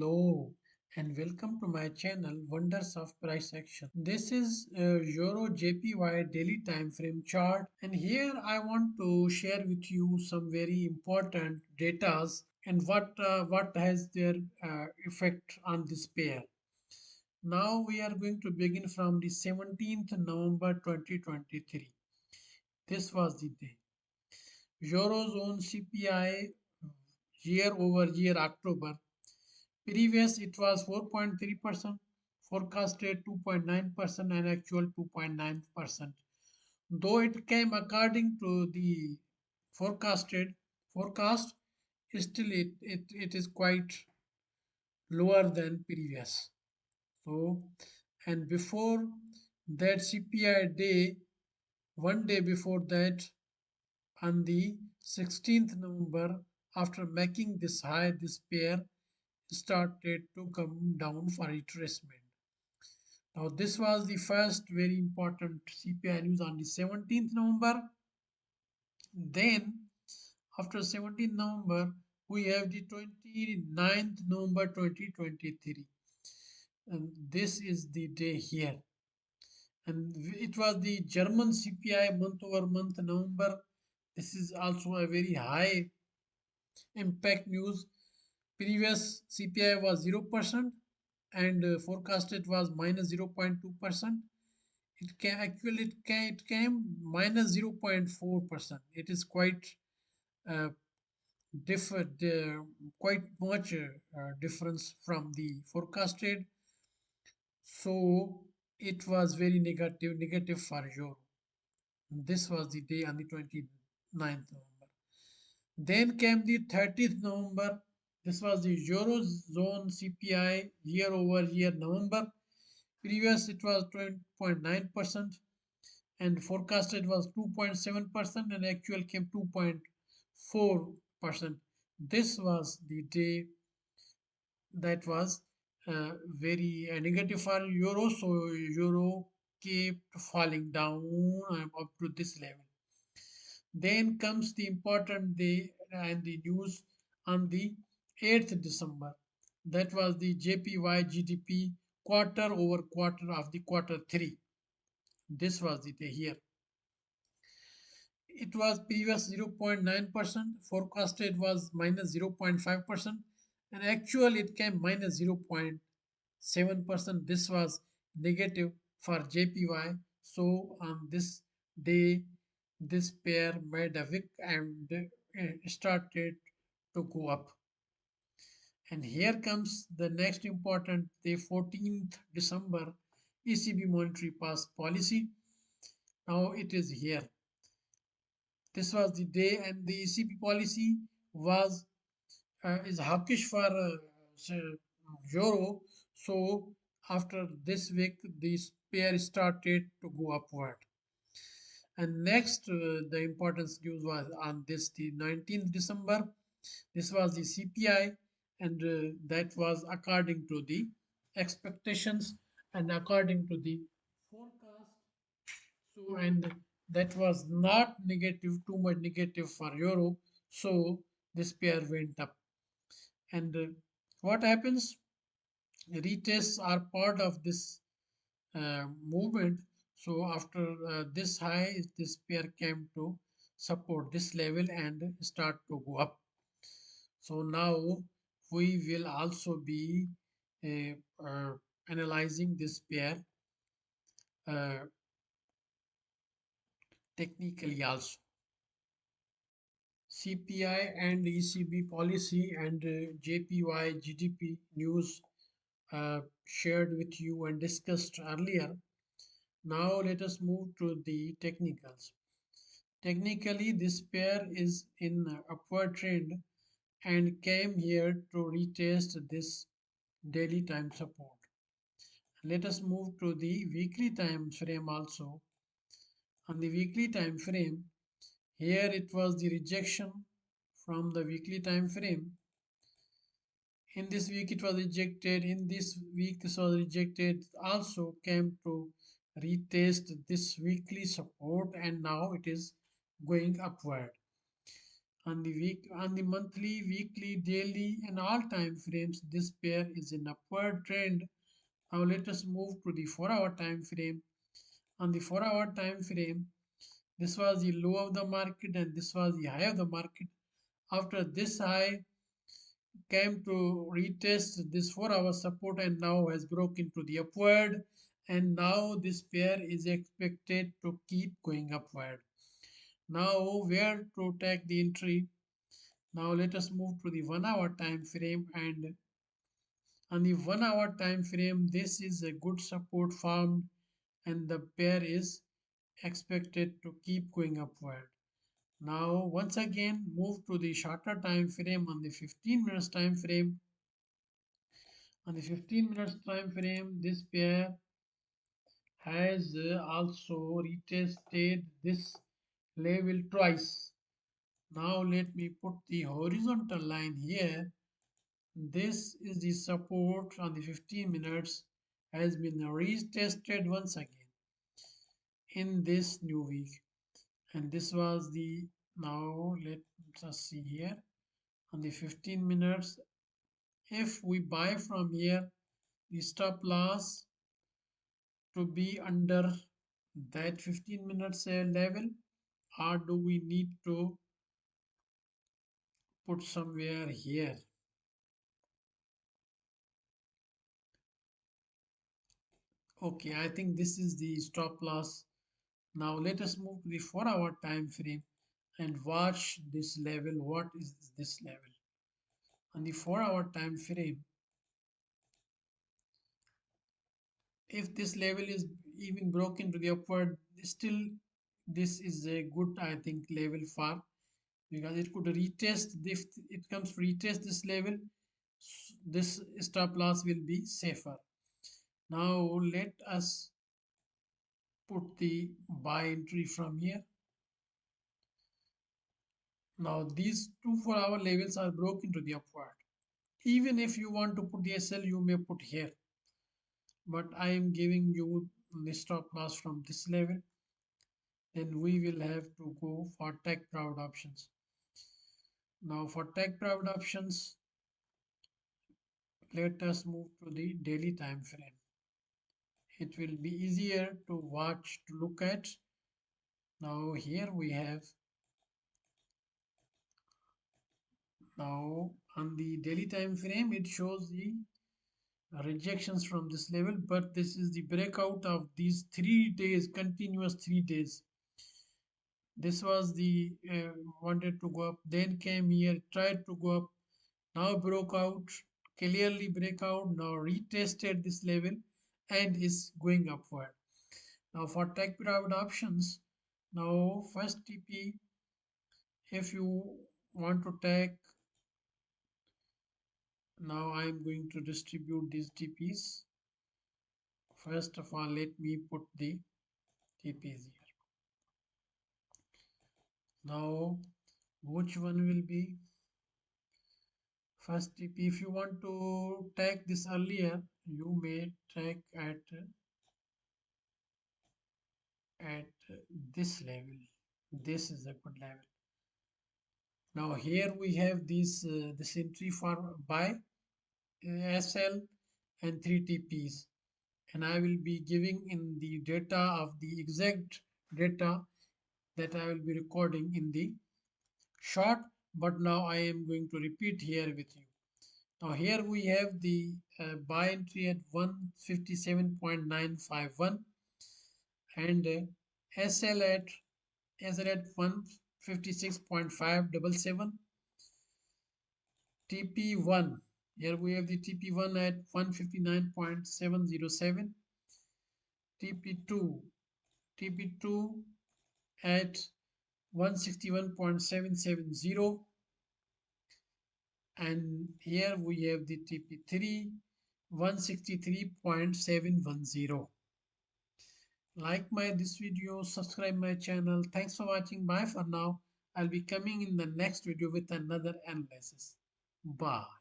Hello and welcome to my channel Wonders of Price Action. This is Euro Jpy daily time frame chart, and here I want to share with you some very important datas and what has their effect on this pair. Now we are going to begin from the 17th November 2023. This was the day. Eurozone CPI year over year October. Previous it was 4.3%, forecasted 2.9% and actual 2.9%. Though it came according to the forecasted forecast, still it is quite lower than previous. So, and before that CPI day, one day before that, on the 16th November, after making this high, this pair started to come down for retracement. Now, this was the first very important CPI news on the 17th November. Then, after 17th November, we have the 29th November 2023. And this is the day here. And it was the German CPI month over month November. This is also a very high impact news. Previous CPI was 0% and forecasted was minus 0.2%. It came minus 0.4%. It is quite uh, different, quite much difference from the forecasted. So it was very negative for euro. This was the day on the 29th November. Then came the 30th November. This was the Eurozone CPI year over year November. Previous it was 20.9% and forecasted was 2.7% and actual came 2.4%. This was the day that was very negative for euro, so euro kept falling down up to this level. Then comes the important day and the news on the 8th December. That was the JPY GDP quarter over quarter of the quarter 3. This was the day here. It was previous 0.9%, forecasted was minus 0.5%, and actual it came minus 0.7%. This was negative for JPY. So on this day, this pair made a wick and started to go up. And here comes the next important, the 14th December ECB monetary policy. Now it is here. This was the day, and the ECB policy was is hawkish for euro. So after this week, this pair started to go upward. And next, the importance news was on this the 19th December. This was the CPI, and that was according to the expectations and according to the forecast. So, and that was not negative, too much negative for euro. So this pair went up. And what happens? Retests are part of this movement. So after this high, this pair came to support this level and start to go up. So now we will also be uh, uh, analyzing this pair uh, technically also. CPI and ECB policy and JPY GDP news shared with you and discussed earlier. Now let us move to the technicals. Technically, this pair is in upward trend and came here to retest this daily time support. Let us move to the weekly time frame also. On the weekly time frame, here it was the rejection from the weekly time frame. In this week it was rejected. In this week this was rejected. Also came to retest this weekly support and now it is going upward. On the monthly, weekly, daily, and all time frames, this pair is in upward trend. Now let us move to the 4-hour time frame. On the 4-hour time frame, this was the low of the market and this was the high of the market. After this high came to retest this 4-hour support and now has broken to the upward, and now this pair is expected to keep going upward. Now where to take the entry? Now let us move to the 1-hour time frame, and on the 1-hour time frame this is a good support formed and the pair is expected to keep going upward. Now once again move to the shorter time frame. On the 15 minutes time frame, this pair has also retested this level twice. Now let me put the horizontal line here. This is the support on the 15 minutes has been retested once again in this new week, and this was the, now let us see here on the 15 minutes. If we buy from here, the stop loss to be under that 15 minutes level, or do we need to put somewhere here? Okay, I think this is the stop loss. Now let us move to the 4-hour time frame and watch this level. What is this level? On the 4-hour time frame, if this level is even broken to the upward, still this is a good, I think, level for, because it could retest. If it comes to retest this level, this stop loss will be safer. Now let us put the buy entry from here. Now these two 4-hour levels are broken to the upward. Even if you want to put the SL, you may put here, but I am giving you the stop loss from this level. Then we will have to go for take profit options. Now for take profit options, let us move to the daily time frame. It will be easier to watch, to look at. Now here we have, now on the daily time frame it shows the rejections from this level, but this is the breakout of these 3 days, continuous 3 days. This was the wanted to go up, then came here, tried to go up, now broke out, clearly breakout, now retested this level and is going upward. Now for take profit options, now first TP, if you want to take, now I am going to distribute these TPs. First of all, let me put the TPs here. Now which one will be first TP? If you want to take this earlier, you may take at this level. This is a good level. Now here we have this entry for buy SL and 3 TPs, and I will be giving in the data of the exact data that I will be recording in the short, but now I am going to repeat here with you. Now here we have the buy entry at 157.951 and SL at 156.577. TP1, here we have the TP1 at 159.707. TP2 at 161.770, and here we have the TP3 163.710. Like my this video, subscribe my channel. Thanks for watching. Bye for now. I'll be coming in the next video with another analysis. Bye.